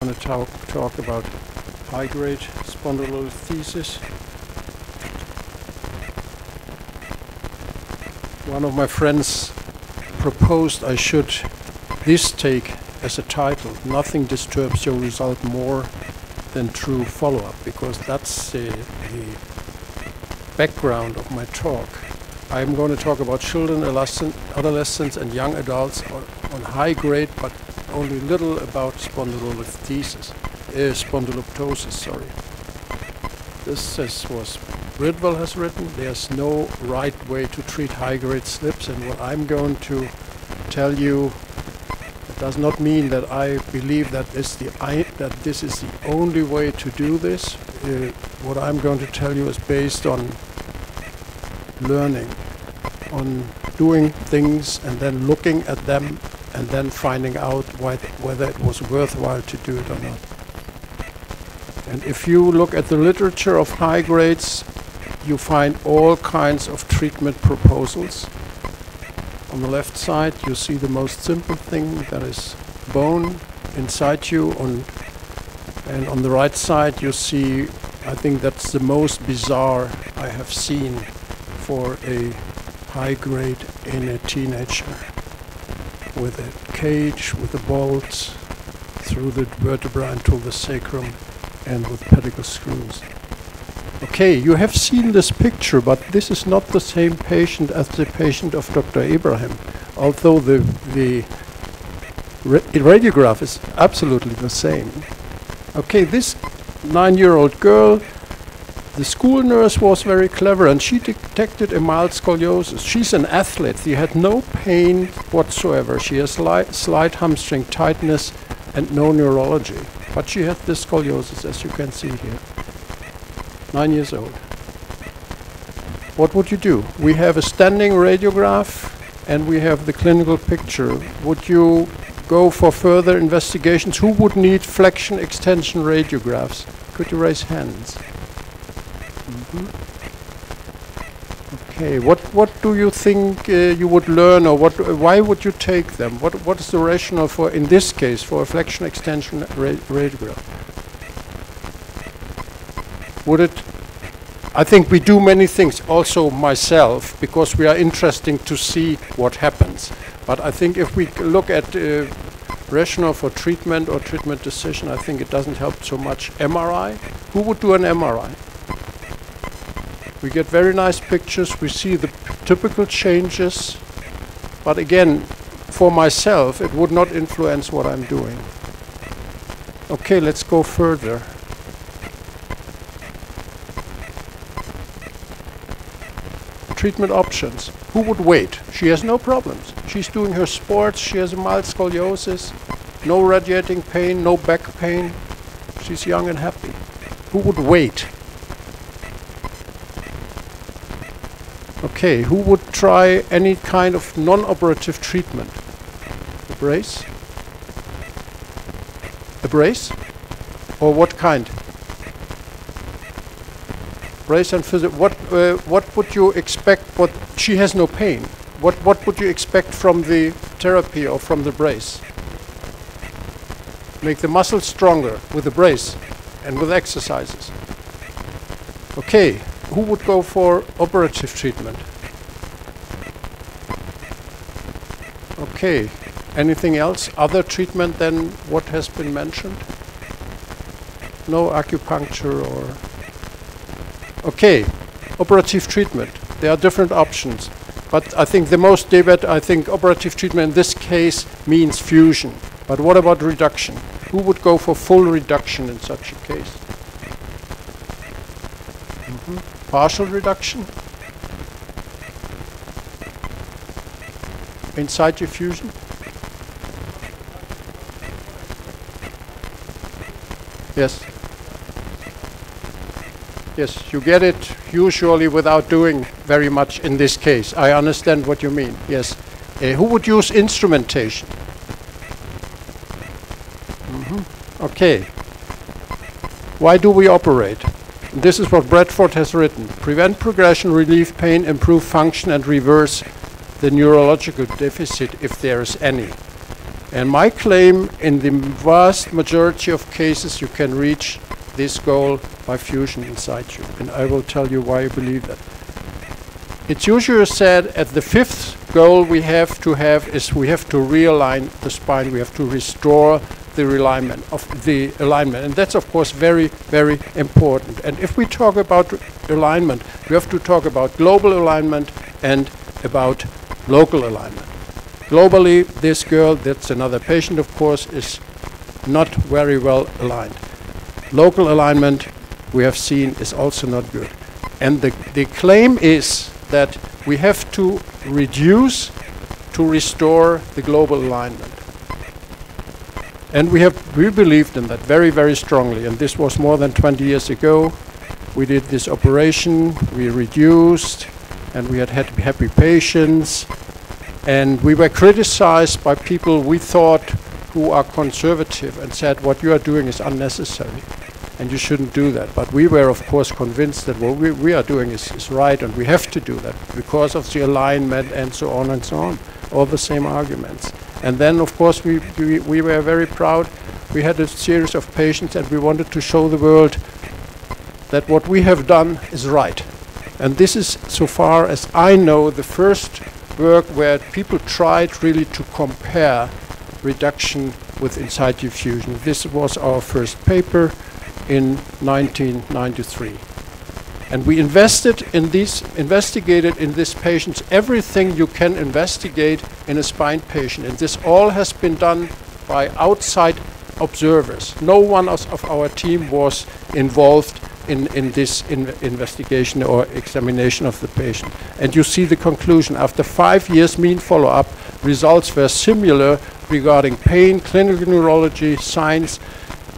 I'm going to talk about high-grade spondylolisthesis. One of my friends proposed I should this take as a title, "Nothing disturbs your result more than true follow-up," because that's the background of my talk. I'm going to talk about children, adolescents and young adults on high grade, but only little about spondylolisthesis, spondyloptosis, sorry. This was Bridwell has written, there's no right way to treat high-grade slips, and what I'm going to tell you, it does not mean that I believe that this is the only way to do this. What I'm going to tell you is based on learning, on doing things and then looking at them and then finding out whether it was worthwhile to do it or not. And if you look at the literature of high grades, you find all kinds of treatment proposals. On the left side, you see the most simple thing, that is bone inside you, and on the right side you see, I think that's the most bizarre I have seen for a high grade in a teenager, with a cage, with a bolt through the vertebra into the sacrum and with pedicle screws. Okay, you have seen this picture, but this is not the same patient as the patient of Dr. Abraham, although the radiograph is absolutely the same. Okay, this 9-year-old girl, the school nurse was very clever and she detected a mild scoliosis. She's an athlete. She had no pain whatsoever. She has slight hamstring tightness and no neurology. But she had this scoliosis, as you can see here. 9 years old. What would you do? We have a standing radiograph and we have the clinical picture. Would you go for further investigations? Who would need flexion extension radiographs? Could you raise hands? Okay, what do you think you would learn, or why would you take them? What is the rationale for, in this case, for a flexion extension radiograph? Would it? I think we do many things, also myself, because we are interested to see what happens. But I think if we look at rationale for treatment or treatment decision, I think it doesn't help so much. MRI? Who would do an MRI? We get very nice pictures, we see the typical changes, but again, for myself, it would not influence what I'm doing. Okay, let's go further. Treatment options. Who would wait? She has no problems. She's doing her sports, she has a mild scoliosis, no radiating pain, no back pain. She's young and happy. Who would wait? Okay, who would try any kind of non-operative treatment? A brace? A brace? Or what kind? Brace and physio. What would you expect? What she has no pain. What would you expect from the therapy or from the brace? Make the muscles stronger with the brace and with exercises. Okay. Who would go for operative treatment? Okay. Anything else? Other treatment than what has been mentioned? No acupuncture or... Okay. Operative treatment. There are different options. But I think the most operative treatment in this case means fusion. But what about reduction? Who would go for full reduction in such a case? Partial reduction? In situ fusion? Yes. Yes, you get it usually without doing very much in this case. I understand what you mean. Yes. Who would use instrumentation? Okay. Why do we operate? This is what Bradford has written. Prevent progression, relieve pain, improve function, and reverse the neurological deficit if there is any. And my claim, in the vast majority of cases, you can reach this goal by fusion in situ. And I will tell you why I believe that. It's usually said at the fifth goal we have to have is we have to realign the spine. We have to restore the alignment and that's of course very, very important. And if we talk about alignment, we have to talk about global alignment and about local alignment. Globally, this girl, that's another patient of course, is not very well aligned. Local alignment, we have seen, is also not good. And the claim is that we have to reduce to restore the global alignment. And we believed in that very, very strongly. And this was more than 20 years ago. We did this operation, we reduced, and we had happy patients. And we were criticized by people we thought who are conservative and said, what you are doing is unnecessary and you shouldn't do that. But we were of course convinced that what we are doing is right and we have to do that because of the alignment and so on and so on. All the same arguments. And then of course we were very proud. We had a series of patients and we wanted to show the world that what we have done is right. And this is, so far as I know, the first work where people tried really to compare reduction with in situ fusion. This was our first paper in 1993. And we investigated in these patients everything you can investigate in a spine patient. And this all has been done by outside observers. No one of our team was involved in this investigation or examination of the patient. And you see the conclusion. After 5 years mean follow-up, results were similar regarding pain, clinical neurology, signs,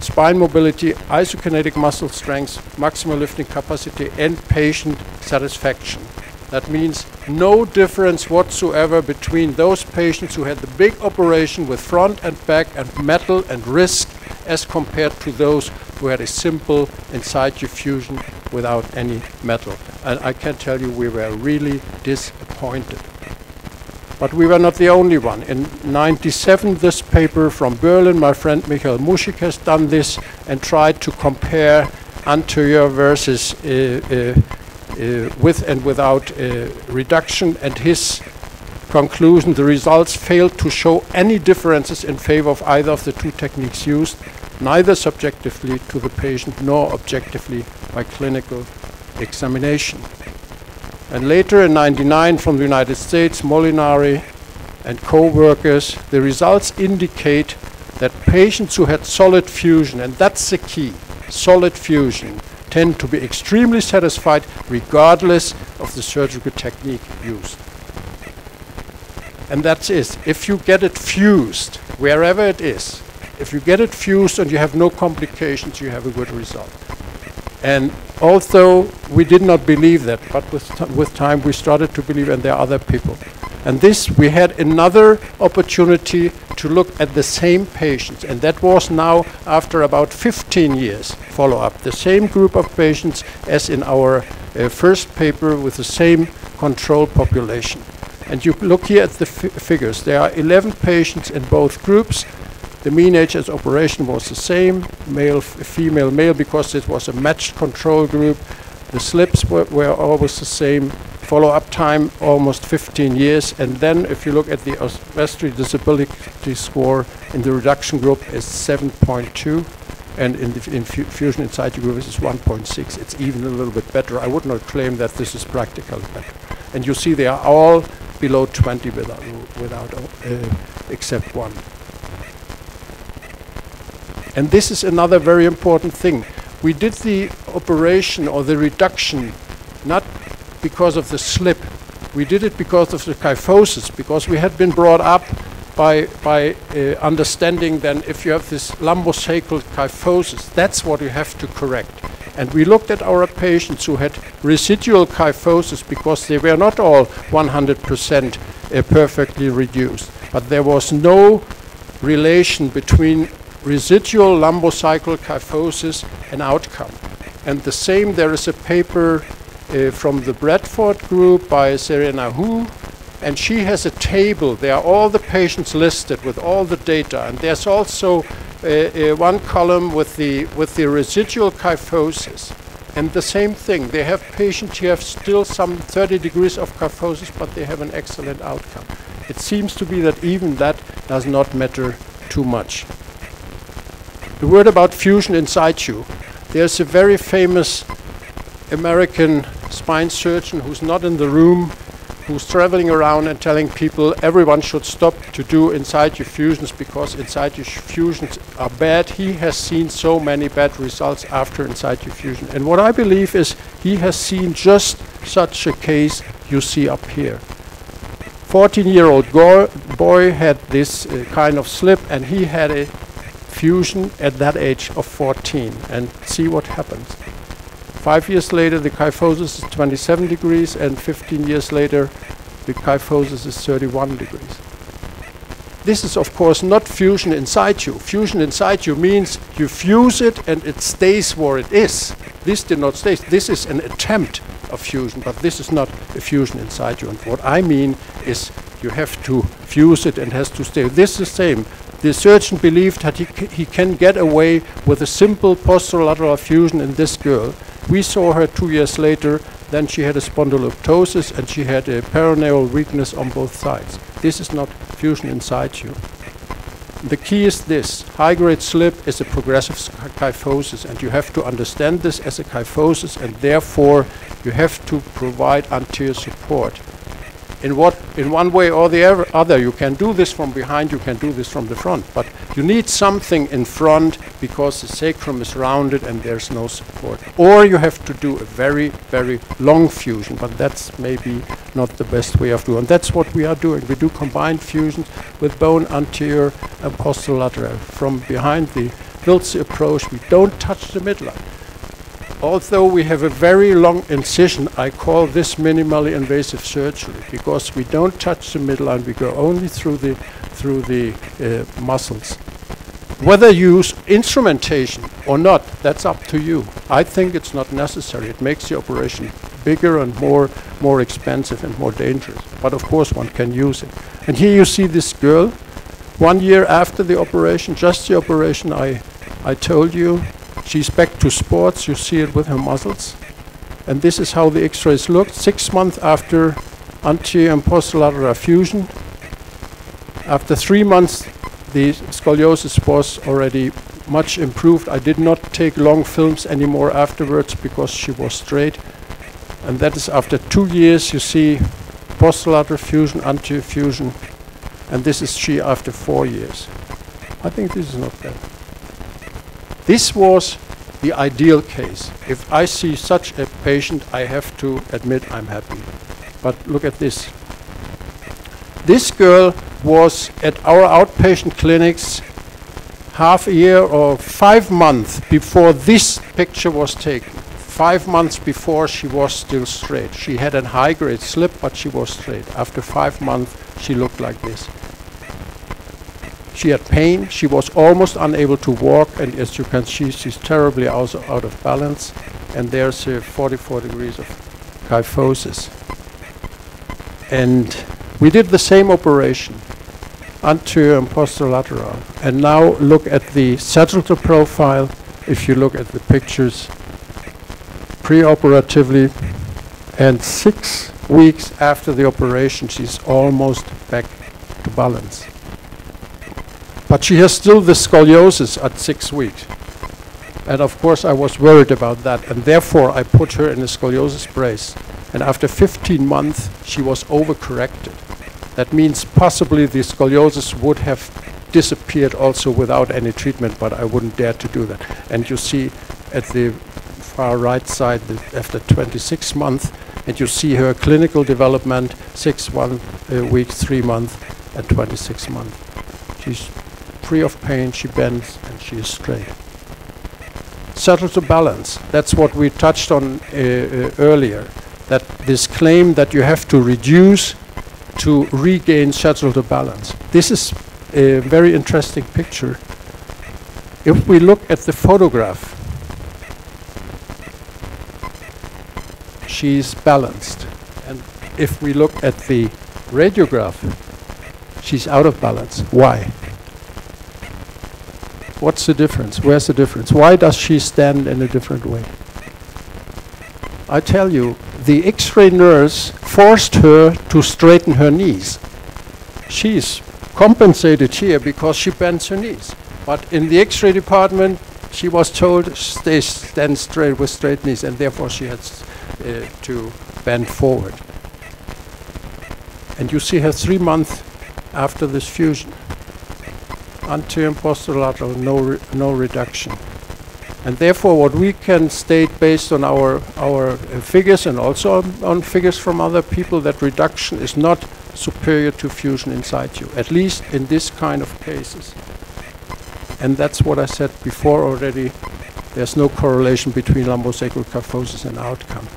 spine mobility, isokinetic muscle strength, maximal lifting capacity, and patient satisfaction. That means no difference whatsoever between those patients who had the big operation with front and back and metal and wrist as compared to those who had a simple in situ fusion without any metal. And I can tell you we were really disappointed. But we were not the only one. In '97, this paper from Berlin, my friend Michael Muschig has done this and tried to compare anterior versus with and without reduction. And his conclusion, the results failed to show any differences in favor of either of the two techniques used, neither subjectively to the patient nor objectively by clinical examination. And later in '99 from the United States, Molinari and co-workers, the results indicate that patients who had solid fusion, and that's the key, solid fusion, tend to be extremely satisfied regardless of the surgical technique used. And that's it. If you get it fused, wherever it is, if you get it fused and you have no complications, you have a good result. And although we did not believe that, but with time we started to believe, and there are other people. And this, we had another opportunity to look at the same patients, and that was now after about 15 years follow-up, the same group of patients as in our first paper with the same control population. And you look here at the figures. There are 11 patients in both groups. The mean age at operation was the same, male, female, male, because it was a matched control group. The slips were always the same. Follow-up time almost 15 years. And then if you look at the Oswestry disability score in the reduction group is 7.2, and in the fusion in situ group is 1.6. It's even a little bit better. I would not claim that this is practically better. And you see they are all below 20 without except one. And this is another very important thing. We did the operation or the reduction not because of the slip. We did it because of the kyphosis, because we had been brought up by understanding then if you have this lumbosacral kyphosis, that's what you have to correct. And we looked at our patients who had residual kyphosis because they were not all 100% perfectly reduced, but there was no relation between residual lumbosacral kyphosis and outcome. And the same, there is a paper from the Bradford group by Serena Hu And she has a table. There are all the patients listed with all the data. And there's also one column with the residual kyphosis. And the same thing, they have patients who have still some 30 degrees of kyphosis, but they have an excellent outcome. It seems to be that even that does not matter too much. A word about fusion in situ. There's a very famous American spine surgeon who's not in the room, who's traveling around and telling people everyone should stop to do in situ fusions because in situ fusions are bad. He has seen so many bad results after in situ fusion. And what I believe is he has seen just such a case you see up here. 14-year-old boy had this kind of slip, and he had a fusion at that age of 14. And see what happens. 5 years later, the kyphosis is 27 degrees, and 15 years later, the kyphosis is 31 degrees. This is, of course, not fusion in situ. Fusion in situ means you fuse it and it stays where it is. This did not stay. This is an attempt of fusion, but this is not a fusion in situ. And what I mean is you have to fuse it and it has to stay. This is the same. The surgeon believed that he can get away with a simple posterolateral fusion in this girl. We saw her 2 years later, then she had a spondyloptosis and she had a peroneal weakness on both sides. This is not fusion in situ. The key is this: high-grade slip is a progressive kyphosis, and you have to understand this as a kyphosis, and therefore you have to provide anterior support. In one way or the other, you can do this from behind, you can do this from the front, but you need something in front because the sacrum is rounded and there's no support. Or you have to do a very, very long fusion, but that's maybe not the best way of doing it. That's what we are doing. We do combined fusions with bone anterior and posterolateral. From behind the Wiltse approach, we don't touch the midline. Although we have a very long incision, I call this minimally invasive surgery because we don't touch the midline, we go only through the muscles. Whether you use instrumentation or not, that's up to you. I think it's not necessary. It makes the operation bigger and more expensive and more dangerous. But of course one can use it. And here you see this girl, 1 year after the operation, just the operation I told you. She's back to sports, you see it with her muscles. And this is how the x-rays looked 6 months after anterior and posterolateral fusion. After 3 months, the scoliosis was already much improved. I did not take long films anymore afterwards because she was straight. And that is after 2 years, you see posterolateral fusion, anterior fusion. And this is she after 4 years. I think this is not bad. This was the ideal case. If I see such a patient, I have to admit I'm happy. But look at this. This girl was at our outpatient clinics half a year or 5 months before this picture was taken. 5 months before, she was still straight. She had a high-grade slip, but she was straight. After 5 months, she looked like this. She had pain, she was almost unable to walk, and as you can see, she's terribly also out of balance, and there's 44 degrees of kyphosis. And we did the same operation, anterior and posterolateral. And now look at the sagittal profile. If you look at the pictures preoperatively, and 6 weeks after the operation, she's almost back to balance. But she has still the scoliosis at 6 weeks. And of course I was worried about that, and therefore I put her in a scoliosis brace. And after 15 months she was overcorrected. That means possibly the scoliosis would have disappeared also without any treatment, but I wouldn't dare to do that. And you see at the far right side after 26 months, and you see her clinical development, 6 weeks, 3 months, and 26 months. She's free of pain, she bends, and she is straight. Sagittal balance, that's what we touched on earlier, that this claim that you have to reduce to regain sagittal balance. This is a very interesting picture. If we look at the photograph, she's balanced. And if we look at the radiograph, she's out of balance. Why? What's the difference? Where's the difference? Why does she stand in a different way? I tell you, the X-ray nurse forced her to straighten her knees. She's compensated here because she bends her knees. But in the X-ray department, she was told stand straight with straight knees, and therefore she has to bend forward. And you see her 3 months after this fusion. Anterior and posterolateral, no reduction. And therefore what we can state based on our figures and also on figures from other people, that reduction is not superior to fusion in situ, at least in this kind of cases. And that's what I said before already. There's no correlation between lumbosacral kyphosis and outcome.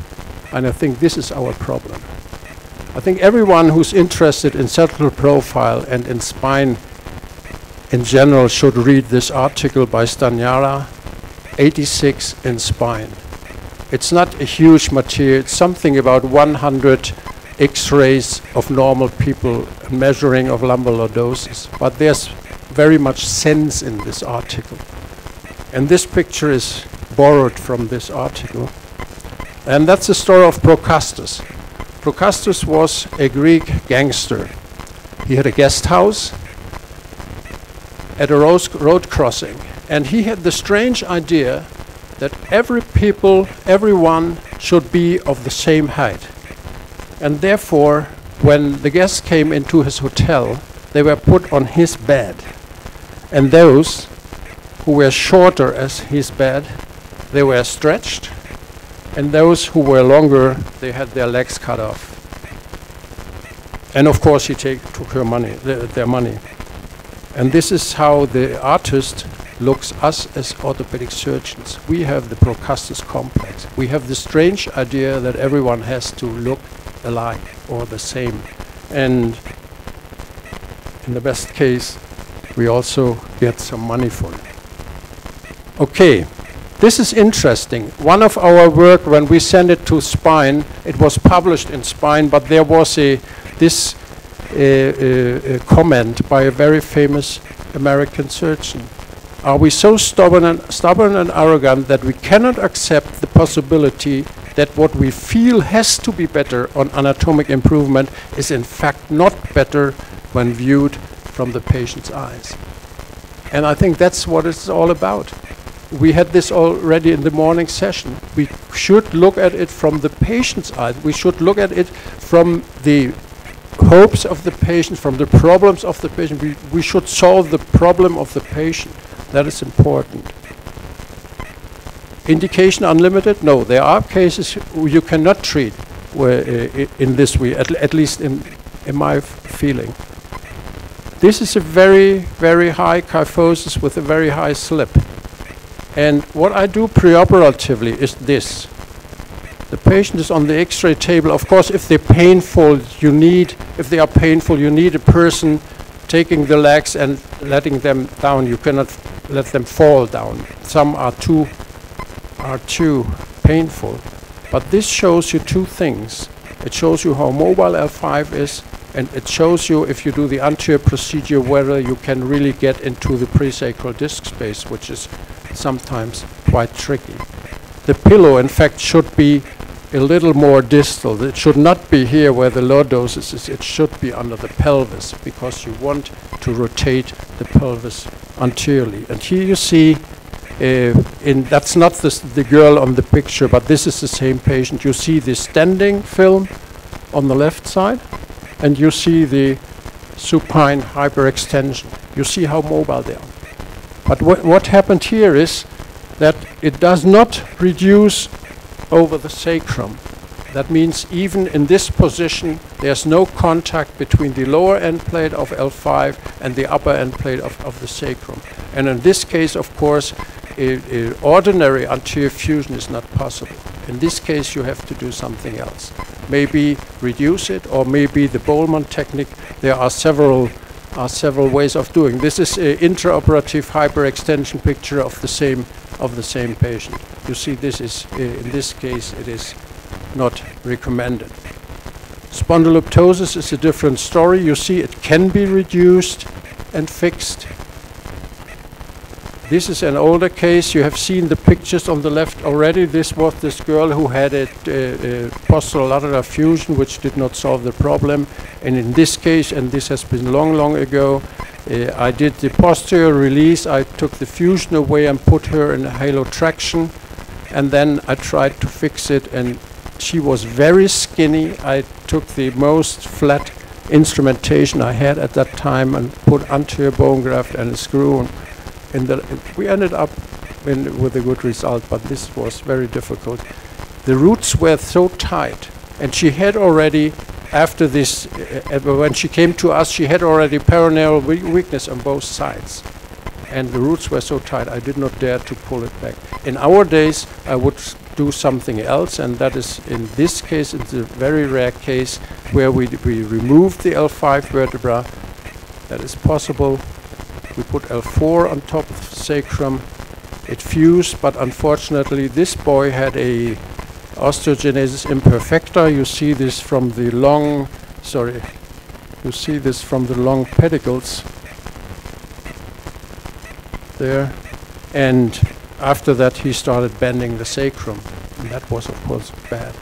And I think this is our problem. I think everyone who's interested in sagittal profile and in spine in general should read this article by Stanyara, 86 in spine. It's not a huge material, it's something about 100 X-rays of normal people measuring of lumbar lordosis. But there's very much sense in this article. And this picture is borrowed from this article. And that's the story of Prokastos. Prokastos was a Greek gangster. He had a guest house at a road crossing. And he had the strange idea that everyone should be of the same height. And therefore, when the guests came into his hotel, they were put on his bed. And those who were shorter as his bed, they were stretched. And those who were longer, they had their legs cut off. And of course, he took their money. And this is how the artist looks us as orthopedic surgeons. We have the Prokastos complex. We have the strange idea that everyone has to look alike or the same. And in the best case, we also get some money for it. Okay, this is interesting. One of our work, when we sent it to spine, it was published in spine, but there was this comment by a very famous American surgeon. Are we so stubborn and arrogant that we cannot accept the possibility that what we feel has to be better on anatomic improvement is in fact not better when viewed from the patient's eyes? And I think that's what it's all about. We had this already in the morning session. We should look at it from the patient's eyes. We should look at it from the hopes of the patient, from the problems of the patient. We should solve the problem of the patient. That is important. Indication unlimited? No, there are cases you cannot treat in this way, at least in my feeling. This is a very, very high kyphosis with a very high slip. And what I do preoperatively is this. The patient is on the X-ray table. Of course, if they're painful, you need a person taking the legs and letting them down. You cannot let them fall down. Some are too painful. But this shows you two things. It shows you how mobile L5 is, and it shows you, if you do the anterior procedure, whether you can really get into the presacral disc space, which is sometimes quite tricky. The pillow, in fact, should be a little more distal. It should not be here where the lordosis is. It should be under the pelvis, because you want to rotate the pelvis anteriorly. And here you see, that's not the girl on the picture, but this is the same patient. You see the standing film on the left side, and you see the supine hyperextension. You see how mobile they are. But what happened here is that it does not reduce over the sacrum. That means even in this position, there's no contact between the lower end plate of L5 and the upper end plate of the sacrum. And in this case, of course, ordinary anterior fusion is not possible. In this case, you have to do something else. Maybe reduce it, or maybe the Bowman technique. There are several ways of doing. This is an intraoperative hyperextension picture of the same patient. You see, this is in this case it is not recommended. Spondyloptosis is a different story. You see, it can be reduced and fixed. This is an older case. You have seen the pictures on the left already. This was this girl who had a posterolateral fusion, which did not solve the problem. And in this case, and this has been long, long ago, I did the posterior release. I took the fusion away and put her in a halo traction. And then I tried to fix it, and she was very skinny. I took the most flat instrumentation I had at that time and put anterior bone graft and a screw. And we ended up with a good result, but this was very difficult. The roots were so tight, and she had already, after this, when she came to us, she had already peroneal weakness on both sides. And the roots were so tight, I did not dare to pull it back. In our days, I would do something else, and that is, in this case, it's a very rare case where we removed the L5 vertebra. That is possible. We put L4 on top of the sacrum. It fused, but unfortunately this boy had a osteogenesis imperfecta. You see this from the long, pedicles there. And after that he started bending the sacrum, and that was of course bad.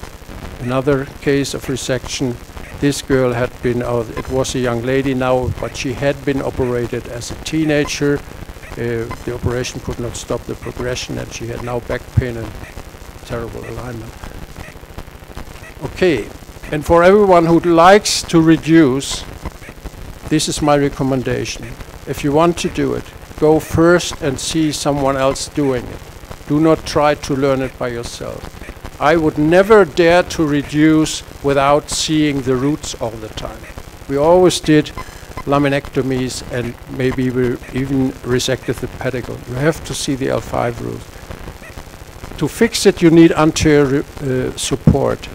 Another case of resection. This girl had been, it was a young lady now, but she had been operated as a teenager. The operation could not stop the progression, and she had now back pain and terrible alignment. Okay, and for everyone who likes to reduce, this is my recommendation. If you want to do it, go first and see someone else doing it. Do not try to learn it by yourself. I would never dare to reduce without seeing the roots all the time. We always did laminectomies, and maybe we even resected the pedicle. You have to see the L5 root. To fix it, you need anterior support.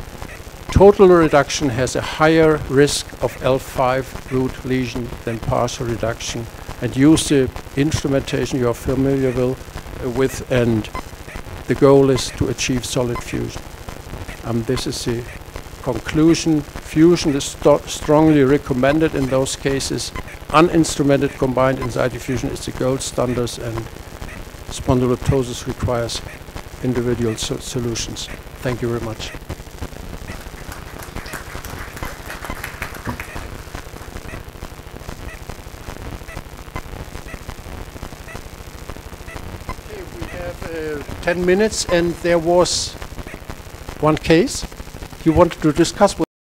Total reduction has a higher risk of L5 root lesion than partial reduction, and use the instrumentation you are familiar with, and the goal is to achieve solid fusion. This is the conclusion. Fusion is strongly recommended in those cases. Uninstrumented combined in-site fusion is the gold standard, and spondyloptosis requires individual solutions. Thank you very much. Okay, we have 10 minutes, and there was one case you wanted to discuss with